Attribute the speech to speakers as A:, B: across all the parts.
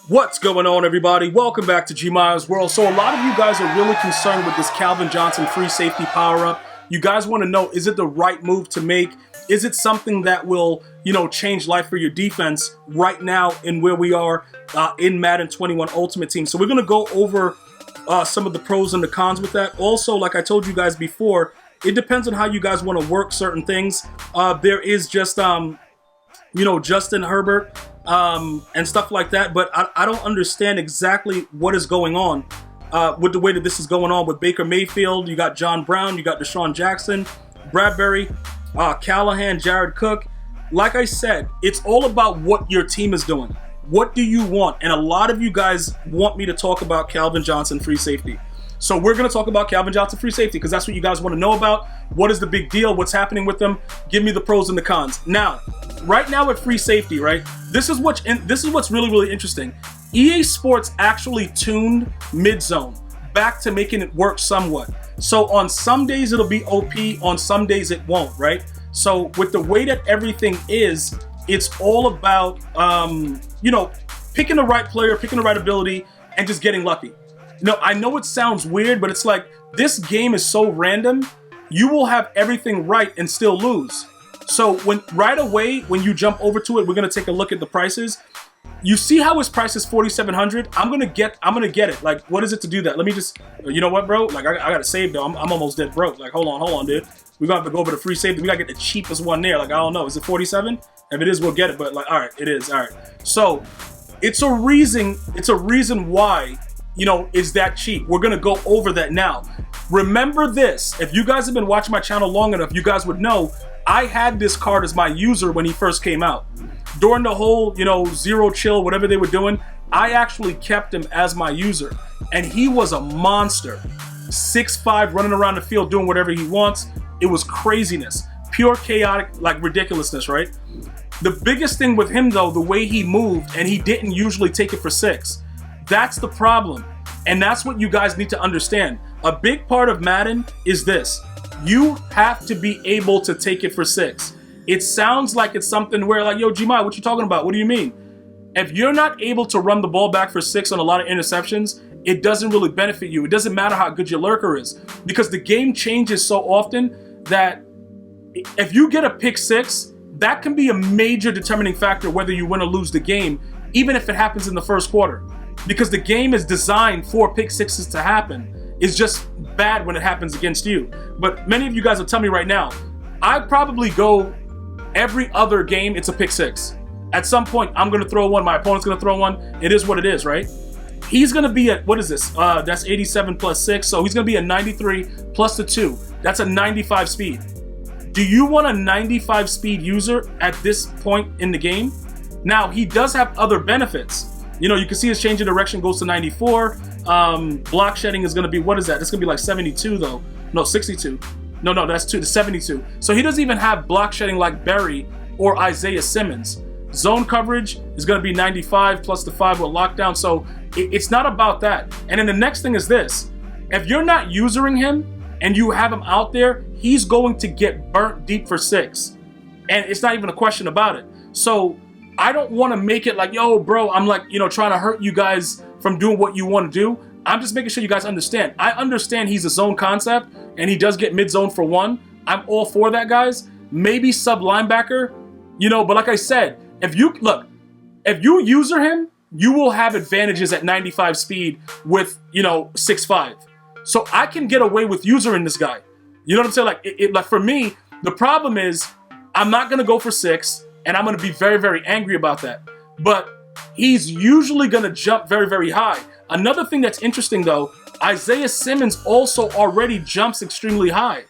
A: What's going on, everybody? Welcome back to GmiasWorld. So a lot of you guys are really concerned with this Calvin Johnson free safety power-up. You guys want to know, is it the right move to make? Is it something that will, change life for your defense right now in where we are in Madden 21 Ultimate Team? So we're going to go over some of the pros and the cons with that. Also, like I told you guys before, it depends on how you guys want to work certain things. There is just, Justin Herbert and stuff like that, but I don't understand exactly what is going on with the way that this is going on with Baker Mayfield. You got John Brown, you got Deshaun Jackson, Bradbury, Callahan, Jared Cook. Like I said, it's all about what your team is doing. What do you want? And a lot of you guys want me to talk about Calvin Johnson free safety. So we're going to talk about Calvin Johnson free safety because that's what you guys want to know about. What is the big deal? What's happening with them? Give me the pros and the cons. Now, right now at free safety, right? This is what's really, really interesting. EA Sports actually tuned mid-zone back to making it work somewhat. So on some days it'll be OP, on some days it won't, right? So with the way that everything is, it's all about, picking the right player, picking the right ability, and just getting lucky. I know it sounds weird, but it's like this game is so random. You will have everything right and still lose. So right away when you jump over to it, we're gonna take a look at the prices. You see how his price is $4,700? I'm gonna get it. Like, what is it to do that? Let me just, you know what, bro? Like, I got to save though. I'm almost dead broke. Like, hold on, dude. We're gonna have to go over the free safety. We gotta get the cheapest one there. Like, I don't know. Is it 47? If it is, we'll get it. But like, all right, it is. All right. So it's a reason why. Is that cheap? We're gonna go over that now. Remember this, if you guys have been watching my channel long enough, you guys would know I had this card as my user when he first came out. During the whole, zero chill, whatever they were doing, I actually kept him as my user. And he was a monster. 6'5", running around the field doing whatever he wants. It was craziness. Pure chaotic, like ridiculousness, right? The biggest thing with him though, the way he moved, and he didn't usually take it for 6. That's the problem. And that's what you guys need to understand. A big part of Madden is this. You have to be able to take it for 6. It sounds like it's something where like, yo, Gmi, what you talking about? What do you mean? If you're not able to run the ball back for 6 on a lot of interceptions, it doesn't really benefit you. It doesn't matter how good your lurker is. Because the game changes so often that if you get a pick 6, that can be a major determining factor whether you win or lose the game, even if it happens in the first quarter. Because the game is designed for pick 6s to happen. It's just bad when it happens against you. But many of you guys will tell me right now, I probably go every other game, it's a pick 6. At some point, I'm going to throw one. My opponent's going to throw one. It is what it is, right? He's going to be at, what is this? That's 87 plus 6. So he's going to be a 93 plus the 2. That's a 95 speed. Do you want a 95 speed user at this point in the game? Now, he does have other benefits. You can see his change of direction goes to 94. Block shedding is going to be, what is that? It's going to be like 72 though. No, 62. No, that's 72. So he doesn't even have block shedding like Barry or Isaiah Simmons. Zone coverage is going to be 95 plus the 5 with lockdown. So it's not about that. And then the next thing is this. If you're not usering him and you have him out there, he's going to get burnt deep for 6. And it's not even a question about it. So I don't want to make it like, yo, bro, I'm like, trying to hurt you guys from doing what you want to do. I'm just making sure you guys understand. I understand he's a zone concept and he does get mid-zone for 1. I'm all for that, guys. Maybe sub linebacker, but like I said, if you user him, you will have advantages at 95 speed with, 6'5". So I can get away with usering this guy. You know what I'm saying? Like for me, the problem is I'm not going to go for 6. And I'm going to be very, very angry about that. But he's usually going to jump very, very high. Another thing that's interesting, though, Isaiah Simmons also already jumps extremely high.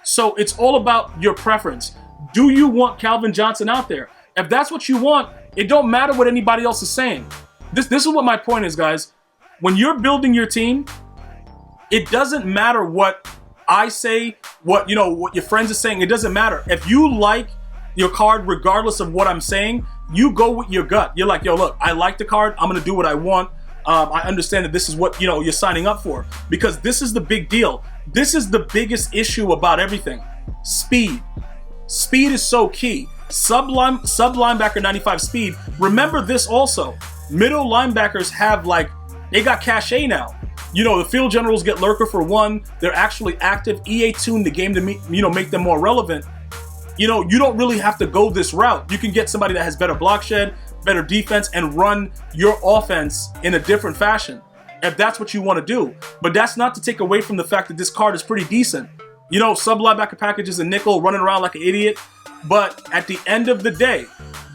A: So it's all about your preference. Do you want Calvin Johnson out there? If that's what you want, it don't matter what anybody else is saying. This is what my point is, guys. When you're building your team, it doesn't matter what I say, what your friends are saying. It doesn't matter. If you like your card, regardless of what I'm saying, you go with your gut. You're like, yo, look, I like the card. I'm going to do what I want. I understand that this is what, you're signing up for. Because this is the big deal. This is the biggest issue about everything. Speed. Speed is so key. Sub linebacker 95 speed. Remember this also. Middle linebackers have like, they got cachet now. You know, the field generals get lurker for 1. They're actually active. EA tuned the game to make them more relevant. You know, you don't really have to go this route. You can get somebody that has better block shed, better defense, and run your offense in a different fashion, if that's what you want to do. But that's not to take away from the fact that this card is pretty decent. You know, sub linebacker packages and nickel running around like an idiot. But at the end of the day,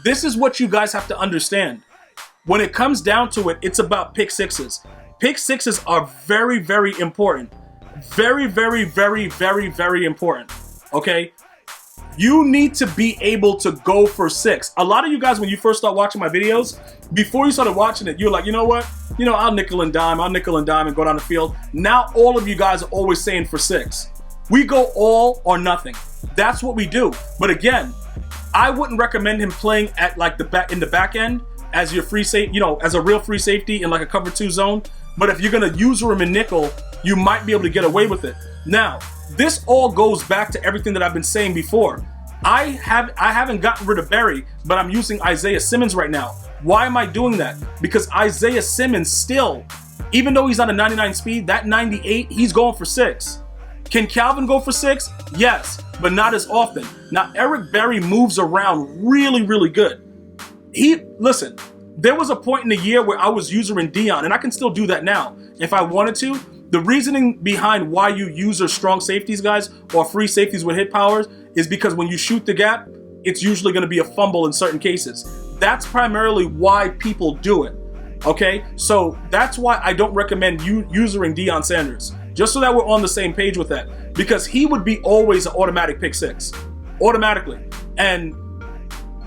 A: this is what you guys have to understand. When it comes down to it, it's about pick sixes. Pick sixes are very, very important. Very, very, very, very, very important. Okay? You need to be able to go for 6. A lot of you guys, when you first start watching my videos, before you started watching it, you're like, you know what? You know, I'll nickel and dime and go down the field. Now all of you guys are always saying for 6. We go all or nothing. That's what we do. But again, I wouldn't recommend him playing at like in the back end as your free safety, you know, as a real free safety in like a cover 2 zone. But if you're gonna use him in nickel, you might be able to get away with it. Now, this all goes back to everything that I've been saying before. I haven't gotten rid of Berry, but I'm using Isaiah Simmons right now. Why am I doing that? Because Isaiah Simmons still, even though he's on a 99 speed, that 98, he's going for 6. Can Calvin go for 6? Yes, but not as often. Now, Eric Berry moves around really, really good. Listen, there was a point in the year where I was using Dion, and I can still do that now if I wanted to. The reasoning behind why you use strong safeties, guys, or free safeties with hit powers is because when you shoot the gap, it's usually going to be a fumble in certain cases. That's primarily why people do it, okay? So that's why I don't recommend you using Deion Sanders, just so that we're on the same page with that, because he would be always an automatic pick 6, automatically. And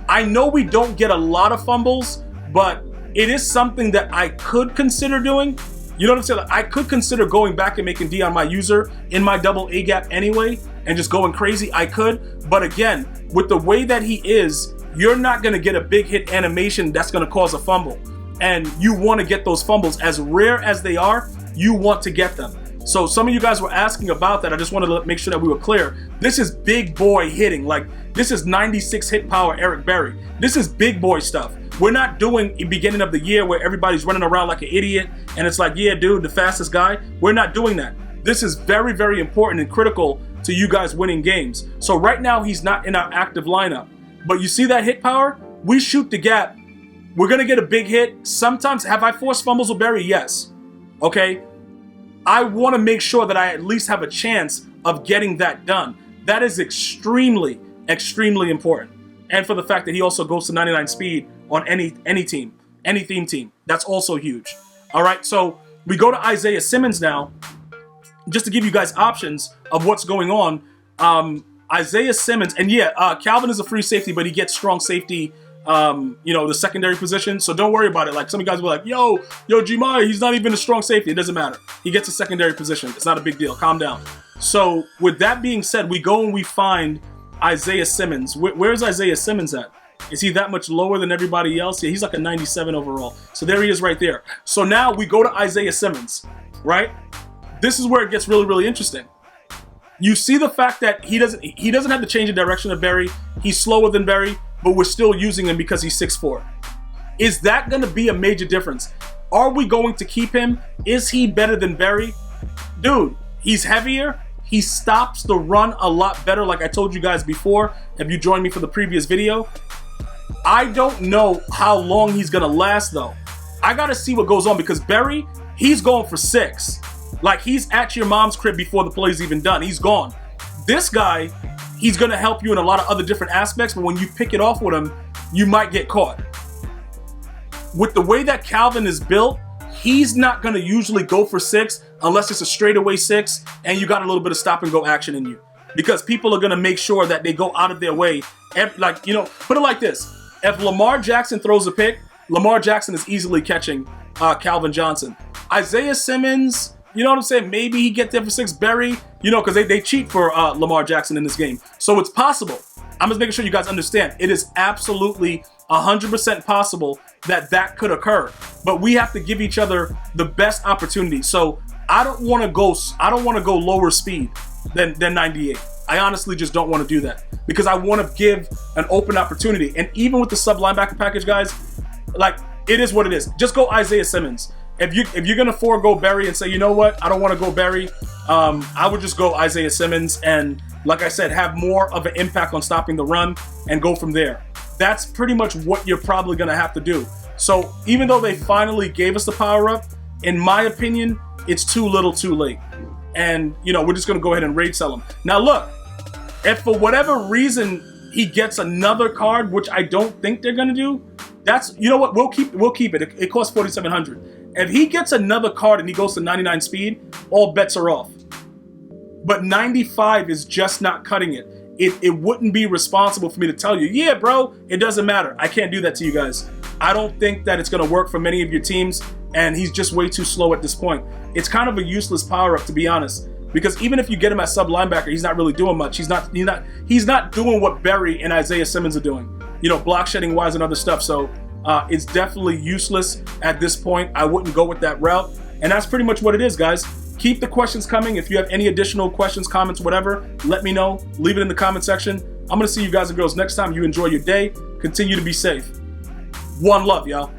A: I know we don't get a lot of fumbles, but it is something that I could consider doing. You know what I'm saying? Like, I could consider going back and making Dion my user in my double A gap anyway and just going crazy. I could. But again, with the way that he is, you're not going to get a big hit animation that's going to cause a fumble. And you want to get those fumbles. As rare as they are, you want to get them. So some of you guys were asking about that. I just wanted to make sure that we were clear. This is big boy hitting. Like, this is 96 hit power Eric Berry. This is big boy stuff. We're not doing the beginning of the year where everybody's running around like an idiot and it's like, yeah, dude, the fastest guy. We're not doing that. This is very, very important and critical to you guys winning games. So right now, he's not in our active lineup. But you see that hit power? We shoot the gap. We're going to get a big hit. Sometimes, have I forced fumbles with Berry? Yes. Okay? I want to make sure that I at least have a chance of getting that done. That is extremely, extremely important. And for the fact that he also goes to 99 speed on any team, any theme team. That's also huge. All right, so we go to Isaiah Simmons now, just to give you guys options of what's going on. Isaiah Simmons, and yeah, Calvin is a free safety, but he gets strong safety, you know, the secondary position. So don't worry about it. Like some of you guys were like, yo, Gmia, he's not even a strong safety. It doesn't matter. He gets a secondary position. It's not a big deal. Calm down. So with that being said, we go and we find Isaiah Simmons. Where's Isaiah Simmons at? Is he that much lower than everybody else? Yeah, he's like a 97 overall. So there he is right there. So now we go to Isaiah Simmons, right? This is where it gets really, really interesting. You see the fact that he doesn't have to change the direction of Berry. He's slower than Berry, but we're still using him because he's 6'4". Is that going to be a major difference? Are we going to keep him? Is he better than Berry? Dude, he's heavier. He stops the run a lot better, like I told you guys before, if you joined me for the previous video. I don't know how long he's going to last, though. I got to see what goes on, because Berry, he's going for 6. Like, he's at your mom's crib before the play's even done. He's gone. This guy, he's going to help you in a lot of other different aspects, but when you pick it off with him, you might get caught. With the way that Calvin is built, he's not going to usually go for 6 unless it's a straightaway 6 and you got a little bit of stop and go action in you. Because people are going to make sure that they go out of their way. Like, you know, put it like this. If Lamar Jackson throws a pick, Lamar Jackson is easily catching Calvin Johnson. Isaiah Simmons, you know what I'm saying? Maybe he gets there for 6. Berry, you know, because they cheat for Lamar Jackson in this game. So it's possible. I'm just making sure you guys understand. It is absolutely 100% possible that could occur. But we have to give each other the best opportunity. So I don't want to go lower speed than 98. I honestly just don't want to do that, because I want to give an open opportunity. And even with the sub linebacker package, guys, like, it is what it is. Just go Isaiah Simmons. If you're gonna forego Berry and say, you know what, I don't want to go Berry, I would just go Isaiah Simmons and, like I said, have more of an impact on stopping the run and go from there. That's pretty much what you're probably gonna have to do. So even though they finally gave us the power up, in my opinion, it's too little, too late. And you know, we're just gonna go ahead and raid sell him. Now look, if for whatever reason he gets another card, which I don't think they're gonna do, that's, you know what, we'll keep it. It costs 4,700. If he gets another card and he goes to 99 speed, all bets are off. But 95 is just not cutting it. It wouldn't be responsible for me to tell you, yeah, bro, it doesn't matter. I can't do that to you guys. I don't think that it's going to work for many of your teams, and he's just way too slow at this point. It's kind of a useless power-up, to be honest, because even if you get him at sub-linebacker, he's not really doing much. He's not doing what Berry and Isaiah Simmons are doing, you know, block shedding wise and other stuff. So it's definitely useless at this point. I wouldn't go with that route, and that's pretty much what it is, guys. Keep the questions coming. If you have any additional questions, comments, whatever, let me know. Leave it in the comment section. I'm going to see you guys and girls next time. You enjoy your day. Continue to be safe. One love, y'all.